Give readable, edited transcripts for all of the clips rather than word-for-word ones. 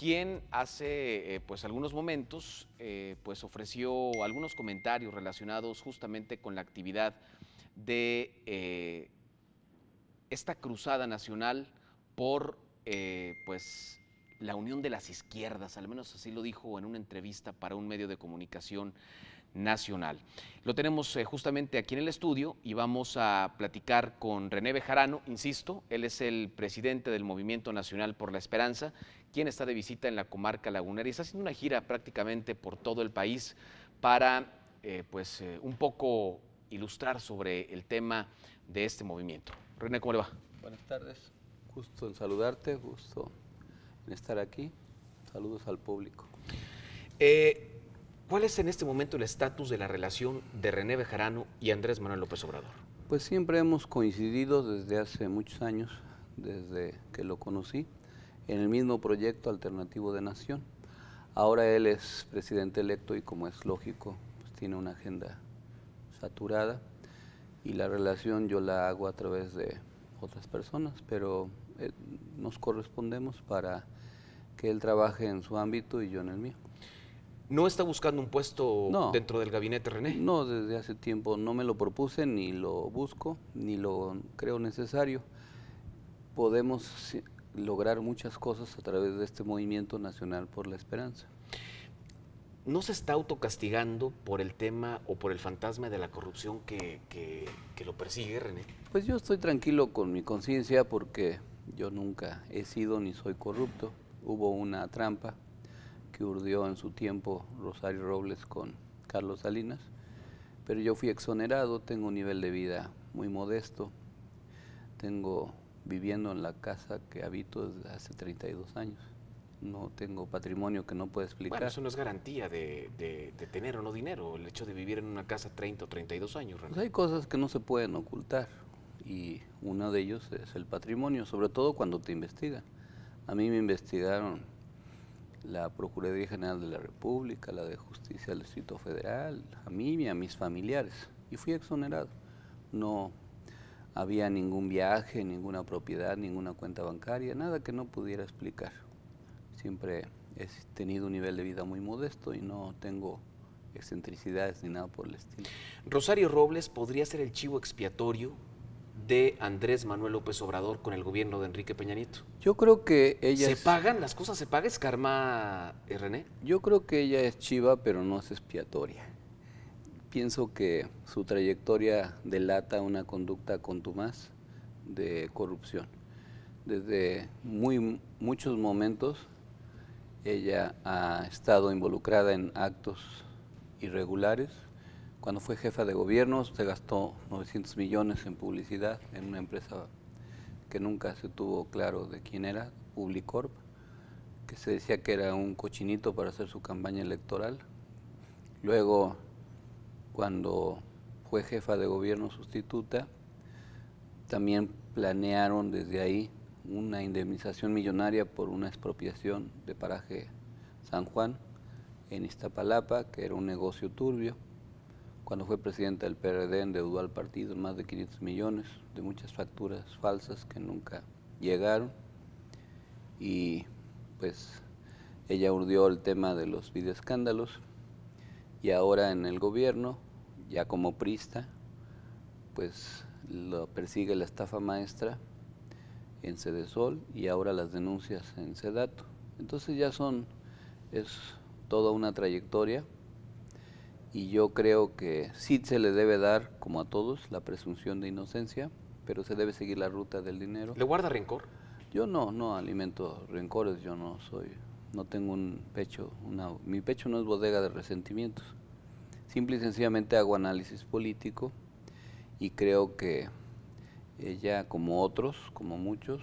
quien hace pues algunos momentos pues ofreció algunos comentarios relacionados justamente con la actividad de esta cruzada nacional por pues la unión de las izquierdas, al menos así lo dijo en una entrevista para un medio de comunicación nacional. Lo tenemos justamente aquí en el estudio y vamos a platicar con René Bejarano, insisto, él es el presidente del Movimiento Nacional por la Esperanza, quien está de visita en la comarca lagunera y está haciendo una gira prácticamente por todo el país para un poco ilustrar sobre el tema de este movimiento. René, ¿cómo le va? Buenas tardes, gusto en saludarte, gusto en estar aquí. Saludos al público. ¿Cuál es en este momento el estatus de la relación de René Bejarano y Andrés Manuel López Obrador? Pues siempre hemos coincidido desde hace muchos años, desde que lo conocí, en el mismo proyecto alternativo de Nación. Ahora él es presidente electo y, como es lógico, pues tiene una agenda saturada y la relación yo la hago a través de otras personas, pero nos correspondemos para que él trabaje en su ámbito y yo en el mío. ¿No está buscando un puesto dentro del gabinete, René? No, desde hace tiempo no me lo propuse, ni lo busco, ni lo creo necesario. Podemos lograr muchas cosas a través de este Movimiento Nacional por la Esperanza. ¿No se está autocastigando por el tema o por el fantasma de la corrupción que lo persigue, René? Pues yo estoy tranquilo con mi conciencia porque yo nunca he sido ni soy corrupto. Hubo una trampa que urdió en su tiempo Rosario Robles con Carlos Salinas, pero yo fui exonerado, tengo un nivel de vida muy modesto, tengo viviendo en la casa que habito desde hace 32 años, no tengo patrimonio que no puedo explicar. Bueno, eso no es garantía de tener o no dinero, el hecho de vivir en una casa 30 o 32 años, René. Pues hay cosas que no se pueden ocultar y uno de ellos es el patrimonio, sobre todo cuando te investigan. A mí me investigaron la Procuraduría General de la República, la de Justicia del Distrito Federal, a mí y a mis familiares, y fui exonerado. No había ningún viaje, ninguna propiedad, ninguna cuenta bancaria, nada que no pudiera explicar. Siempre he tenido un nivel de vida muy modesto y no tengo excentricidades ni nada por el estilo. Rosario Robles podría ser el chivo expiatorio de Andrés Manuel López Obrador con el gobierno de Enrique Peña Nieto. Yo creo que ella ¿Se pagan? ¿Las cosas se pagan? ¿Es karma, René? Yo creo que ella es chiva, pero no es expiatoria. Pienso que su trayectoria delata una conducta contumaz de corrupción. Desde muchos momentos ella ha estado involucrada en actos irregulares. Cuando fue jefa de gobierno se gastó 900 millones en publicidad en una empresa que nunca se tuvo claro de quién era, Publicorp, que se decía que era un cochinito para hacer su campaña electoral. Luego, cuando fue jefa de gobierno sustituta, también planearon desde ahí una indemnización millonaria por una expropiación de paraje San Juan en Iztapalapa, que era un negocio turbio. Cuando fue presidenta del PRD endeudó al partido en más de 500 millones de muchas facturas falsas que nunca llegaron. Y pues ella urdió el tema de los videoescándalos y ahora en el gobierno, ya como priista, pues lo persigue la estafa maestra en Sedesol y ahora las denuncias en Sedato. Entonces ya es toda una trayectoria y yo creo que sí se le debe dar, como a todos, la presunción de inocencia, pero se debe seguir la ruta del dinero. ¿Le guarda rencor? Yo no alimento rencores, yo no tengo un pecho, mi pecho no es bodega de resentimientos. Simple y sencillamente hago análisis político y creo que ella, como otros, como muchos,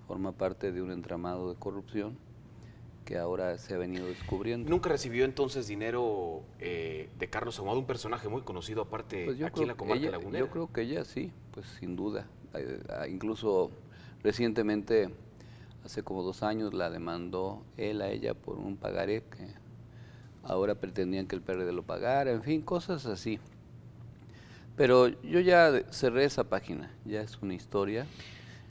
forma parte de un entramado de corrupción que ahora se ha venido descubriendo. ¿Nunca recibió entonces dinero de Carlos Ahumada, un personaje muy conocido aparte Pues aquí en la comarca lagunera? Yo creo que ella sí, pues sin duda. Incluso recientemente, hace como 2 años, la demandó él a ella por un pagaré que ahora pretendían que el PRD lo pagara, en fin, cosas así. Pero yo ya cerré esa página, ya es una historia.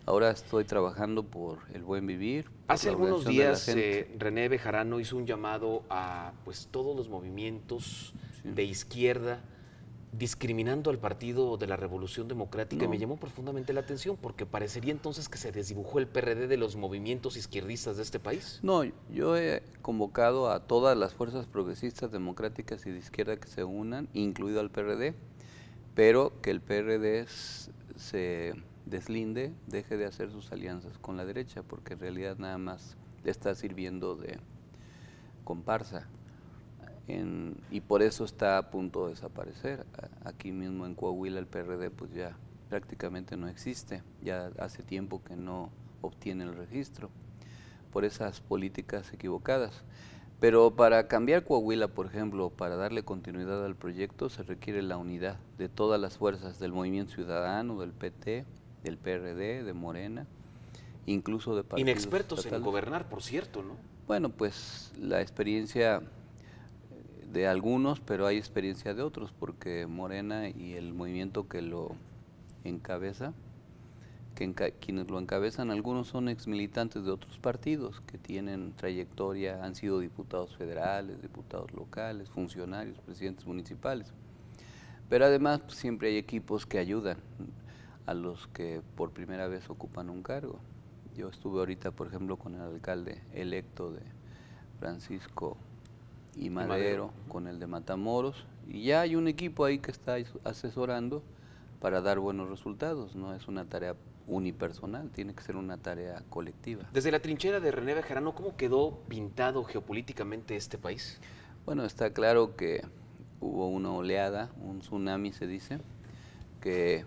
Ahora estoy trabajando por el buen vivir, por Hace la algunos organización de la días gente. René Bejarano hizo un llamado a pues todos los movimientos Sí. de izquierda discriminando al Partido de la Revolución Democrática y me No, llamó profundamente la atención porque parecería entonces que se desdibujó el PRD de los movimientos izquierdistas de este país. no, yo he convocado a todas las fuerzas progresistas, democráticas y de izquierda que se unan, incluido al PRD, pero que el PRD se deslinde, deje de hacer sus alianzas con la derecha, porque en realidad nada más le está sirviendo de comparsa. Y por eso está a punto de desaparecer. Aquí mismo en Coahuila el PRD pues ya prácticamente no existe, ya hace tiempo que no obtiene el registro por esas políticas equivocadas. Pero para cambiar Coahuila, por ejemplo, para darle continuidad al proyecto, se requiere la unidad de todas las fuerzas del Movimiento Ciudadano, del PT, del PRD, de Morena, incluso de partidos Inexpertos en estatales. gobernar, por cierto, ¿no? Bueno, pues la experiencia de algunos, pero hay experiencia de otros, porque Morena y el movimiento que lo encabeza, quienes lo encabezan, algunos son exmilitantes de otros partidos que tienen trayectoria, han sido diputados federales, diputados locales, funcionarios, presidentes municipales. Pero además pues, siempre hay equipos que ayudan a los que por primera vez ocupan un cargo. Yo estuve ahorita, por ejemplo, con el alcalde electo de Francisco y Madero, con el de Matamoros, y ya hay un equipo ahí que está asesorando para dar buenos resultados. No es una tarea unipersonal, tiene que ser una tarea colectiva. Desde la trinchera de René Bejarano, ¿cómo quedó pintado geopolíticamente este país? Bueno, está claro que hubo una oleada, un tsunami se dice, que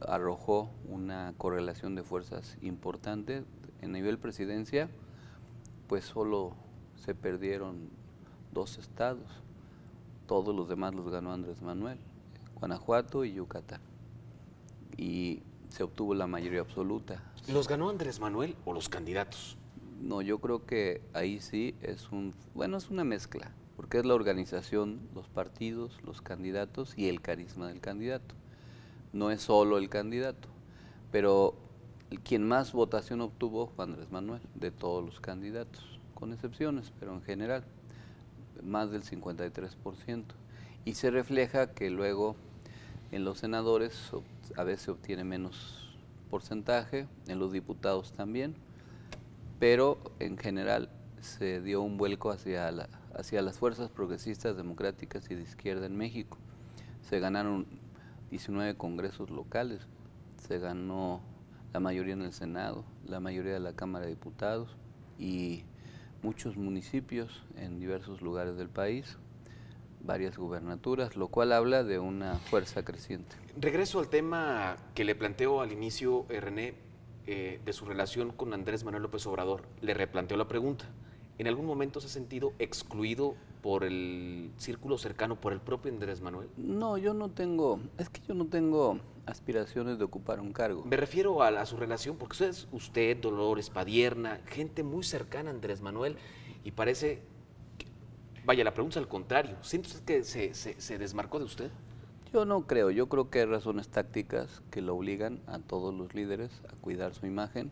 arrojó una correlación de fuerzas importante. En nivel presidencia, pues solo se perdieron 2 estados, todos los demás los ganó Andrés Manuel, Guanajuato y Yucatán, y se obtuvo la mayoría absoluta. ¿Los ganó Andrés Manuel o los candidatos? No, yo creo que ahí sí es es una mezcla, porque es la organización, los partidos, los candidatos y el carisma del candidato. No es solo el candidato, pero quien más votación obtuvo fue Andrés Manuel, de todos los candidatos, con excepciones, pero en general, más del 53%. Y se refleja que luego en los senadores a veces obtiene menos porcentaje, en los diputados también, pero en general se dio un vuelco hacia las fuerzas progresistas, democráticas y de izquierda en México. Se ganaron 19 congresos locales, se ganó la mayoría en el Senado, la mayoría de la Cámara de Diputados y muchos municipios en diversos lugares del país, varias gubernaturas, lo cual habla de una fuerza creciente. Regreso al tema que le planteo al inicio, René, de su relación con Andrés Manuel López Obrador. Le replanteo la pregunta. ¿En algún momento se ha sentido excluido por el círculo cercano, por el propio Andrés Manuel? No, yo no tengo aspiraciones de ocupar un cargo. Me refiero a su relación, porque usted, Dolores Padierna, gente muy cercana a Andrés Manuel, y parece, vaya, la pregunta es al contrario. ¿Siente usted que se desmarcó de usted? Yo no creo, yo creo que hay razones tácticas que lo obligan a todos los líderes a cuidar su imagen.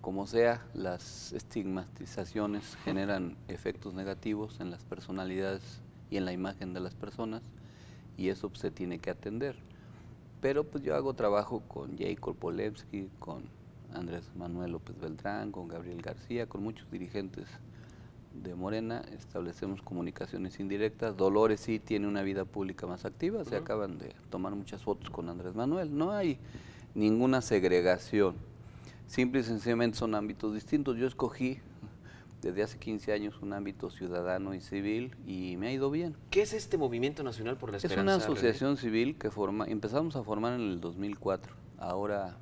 Como sea, las estigmatizaciones generan efectos negativos en las personalidades y en la imagen de las personas, y eso pues, se tiene que atender. Pero pues yo hago trabajo con Jacob Polensky, con Andrés Manuel López Beltrán, con Gabriel García, con muchos dirigentes de Morena, establecemos comunicaciones indirectas. Dolores sí tiene una vida pública más activa, se acaban de tomar muchas fotos con Andrés Manuel, no hay ninguna segregación, simple y sencillamente son ámbitos distintos. Yo escogí desde hace 15 años un ámbito ciudadano y civil y me ha ido bien. ¿Qué es este Movimiento Nacional por la Es Esperanza? una asociación civil que empezamos a formar en el 2004, ahora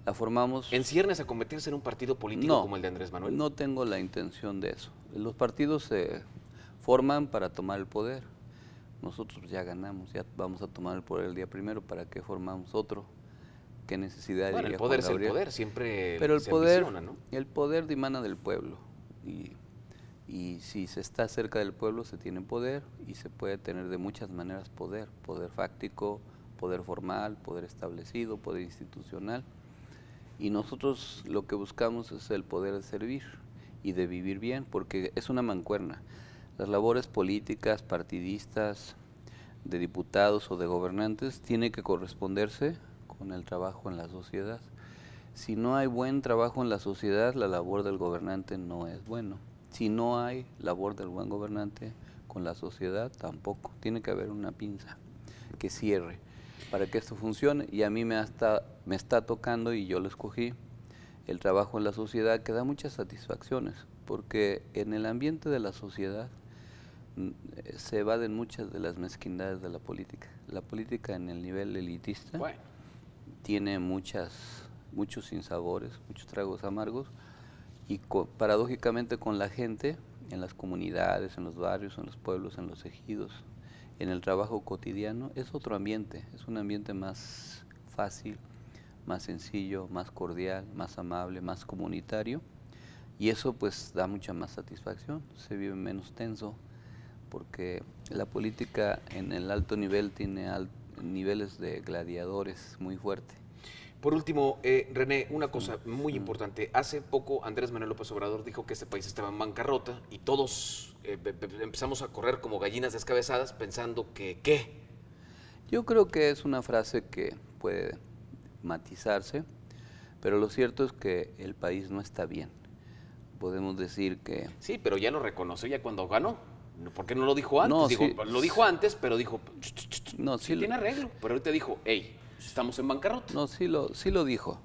la formamos. ¿En ciernes a convertirse en un partido político como el de Andrés Manuel? No tengo la intención de eso. Los partidos se forman para tomar el poder. Nosotros ya ganamos, ya vamos a tomar el poder el día primero. ¿Para qué formamos otro? ¿Qué necesidad Bueno, diría el poder Juan es el Gabriel? poder, siempre Pero se ambiciona, ¿no? el poder dimana del pueblo. Y si se está cerca del pueblo se tiene poder, y se puede tener de muchas maneras poder fáctico, poder formal, poder establecido, poder institucional. Y nosotros lo que buscamos es el poder de servir y de vivir bien, porque es una mancuerna. Las labores políticas, partidistas, de diputados o de gobernantes, tiene que corresponderse con el trabajo en la sociedad. Si no hay buen trabajo en la sociedad, la labor del gobernante no es bueno. Si no hay labor del buen gobernante con la sociedad, tampoco. Tiene que haber una pinza que cierre para que esto funcione. Y a mí me está tocando, y yo lo escogí, el trabajo en la sociedad, que da muchas satisfacciones, porque en el ambiente de la sociedad se evaden muchas de las mezquindades de la política. La política en el nivel elitista tiene muchos sinsabores, muchos tragos amargos, y paradójicamente con la gente, en las comunidades, en los barrios, en los pueblos, en los ejidos, en el trabajo cotidiano, es otro ambiente, es un ambiente más fácil, más sencillo, más cordial, más amable, más comunitario, y eso pues da mucha más satisfacción, se vive menos tenso, porque la política en el alto nivel tiene niveles de gladiadores muy fuertes. Por último, René, una cosa muy importante. Hace poco Andrés Manuel López Obrador dijo que este país estaba en bancarrota y todos empezamos a correr como gallinas descabezadas pensando que ¿qué? Yo creo que es una frase que puede matizarse, pero lo cierto es que el país no está bien. Podemos decir que... Sí, pero ya lo reconoció ya cuando ganó. ¿Por qué no lo dijo antes? No, dijo, sí, lo dijo antes, pero dijo, no, sí tiene arreglo. Pero ahorita dijo, hey, estamos en bancarrota. No, sí lo dijo.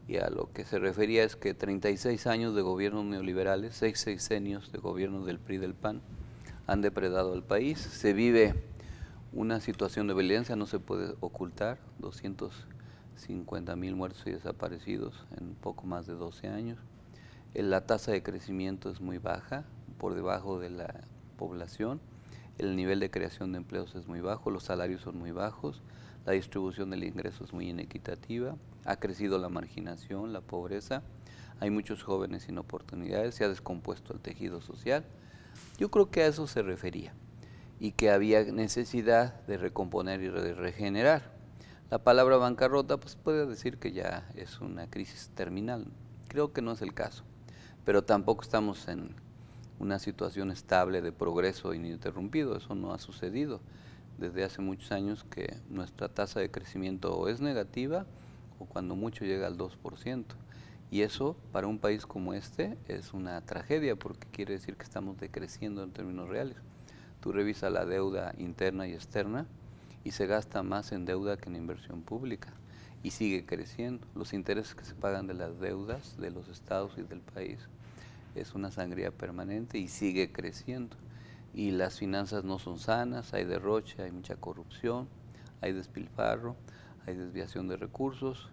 Y a lo que se refería es que 36 años de gobiernos neoliberales, 6 sexenios de gobiernos del PRI y del PAN han depredado al país. Se vive una situación de violencia, no se puede ocultar, 250,000 muertos y desaparecidos en poco más de 12 años. La tasa de crecimiento es muy baja, por debajo de la población. El nivel de creación de empleos es muy bajo, los salarios son muy bajos, la distribución del ingreso es muy inequitativa, ha crecido la marginación, la pobreza, hay muchos jóvenes sin oportunidades, se ha descompuesto el tejido social. Yo creo que a eso se refería y que había necesidad de recomponer y de regenerar. La palabra bancarrota pues puede decir que ya es una crisis terminal, creo que no es el caso, pero tampoco estamos en una situación estable de progreso ininterrumpido, eso no ha sucedido. Desde hace muchos años que nuestra tasa de crecimiento o es negativa o cuando mucho llega al 2%. Y eso para un país como este es una tragedia porque quiere decir que estamos decreciendo en términos reales. Tú revisas la deuda interna y externa y se gasta más en deuda que en inversión pública y sigue creciendo. Los intereses que se pagan de las deudas de los estados y del país es una sangría permanente y sigue creciendo. Y las finanzas no son sanas, hay derroche, hay mucha corrupción, hay despilfarro, hay desviación de recursos,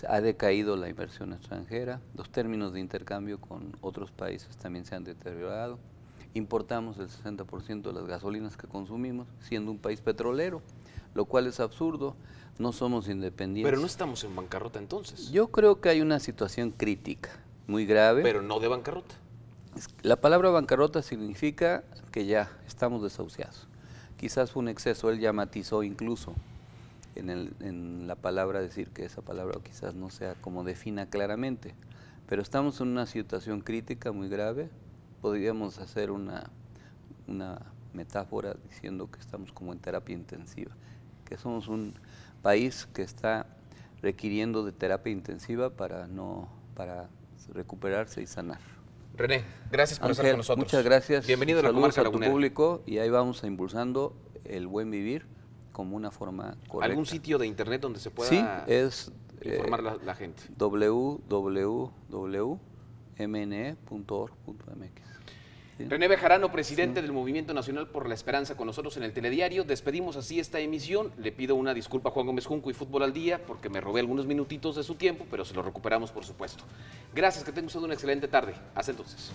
ha decaído la inversión extranjera, los términos de intercambio con otros países también se han deteriorado, importamos el 60% de las gasolinas que consumimos, siendo un país petrolero, lo cual es absurdo, no somos independientes. Pero no estamos en bancarrota entonces. Yo creo que hay una situación crítica, muy grave. Pero no de bancarrota. La palabra bancarrota significa que ya estamos desahuciados. Quizás fue un exceso, él ya matizó incluso en la palabra, decir que esa palabra quizás no sea como defina claramente, pero estamos en una situación crítica muy grave. Podríamos hacer una metáfora diciendo que estamos como en terapia intensiva, que somos un país que está requiriendo de terapia intensiva para recuperarse y sanar. René, gracias por estar con nosotros. Muchas gracias. Bienvenido a la Saludos Comarca a tu Lagunera. público y ahí vamos impulsando el buen vivir como una forma correcta. ¿Algún sitio de internet donde se pueda Sí, es informar la gente? www.mne.org.mx. ¿Sí? René Bejarano, presidente del Movimiento Nacional por la Esperanza, con nosotros en el Telediario. Despedimos así esta emisión. Le pido una disculpa a Juan Gómez Junco y Fútbol al Día porque me robé algunos minutitos de su tiempo, pero se lo recuperamos por supuesto. Gracias, que tenga usted una excelente tarde. Hasta entonces.